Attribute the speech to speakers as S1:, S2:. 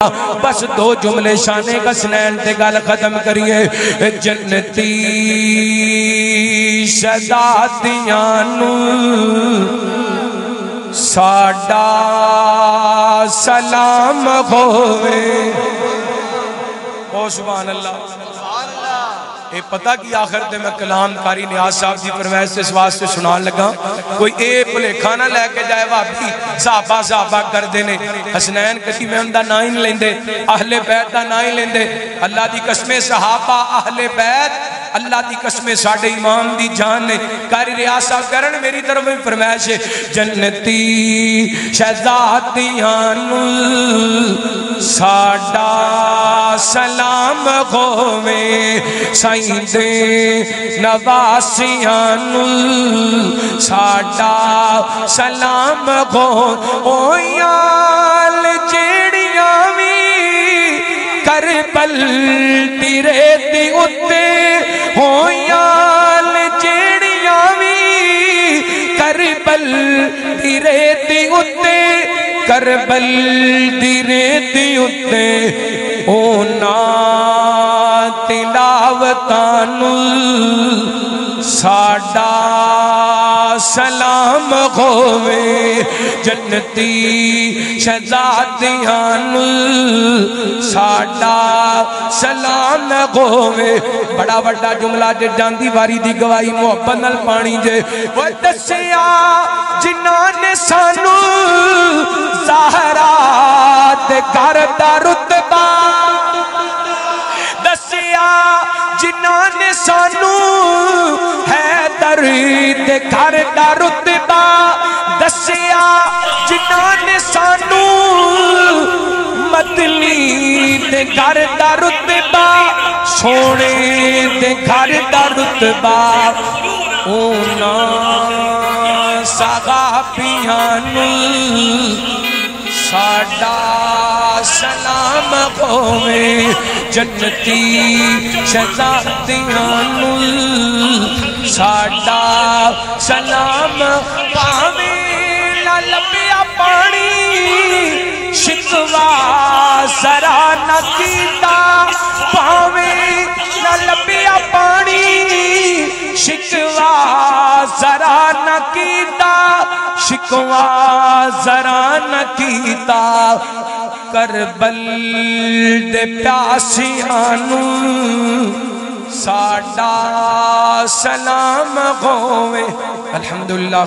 S1: بس دو جملے شان حسنین تے گل ختم کریے جنتی شہزادیاں نو ساڈا سلام ہوئے او سبحان اللہ اے پتہ کی آخر تے میں کلام کاری نیاز صاحب دی فرمائش سے اس واسطے سنان لگا کوئی اے پلیکھا نہ لے کے جائے وابی صحابہ کر دینے حسنین کسی میں اندہ نہ ہی لیندے اہل بیت دا نہ ہی لیندے اللہ دی قسمیں صحابہ اہل بیت اللہ دی قسمیں ساڑھے امام دی جان نے کاری ریاضہ کرن میری طرف میں فرمائش ہے جنتی شہزادیاں نو ساڑھا سلام ہوئے سائیں دے نواسیاں نو ساڑھا سلام ہوئے او یال جیڑیاں وی کربل تیرے دی اتے ہو یال جیڑیاں وی کربل تیرے دی اتے کربل تیرے دی اتے او نا تلاوتانو ساڑھا سلام ہوئے جنتی شہزادیاں نو ساڑھا سلام ہوئے بڑا بڑا جملہ جے جاندی واری دی گواہی محبت نال پانی جے وہ دسیا جنہاں نے سانو زہرا دے گھر دا رتبہ دسیا جنہاں نے سانو حیدر دے گھر دا رتبہ دسیا جنہاں نے سانو مدنی دے گھر دا رتبہ سونے دے گھر دا رتبہ اونا صحابیاں نو ساڑھا سلام ہوئے جنتی شہزادیاں نو ساڑھا سلام پاوے نہ لبیا پانی شکوا ذرا نہ کیتا پاوے نہ لبیا پانی شکوا ذرا نہ کیتا شکوا ذرا نہ کیتا کربل دے پیاسیاں نو ساڑھا سلام ہوئے الحمدللہ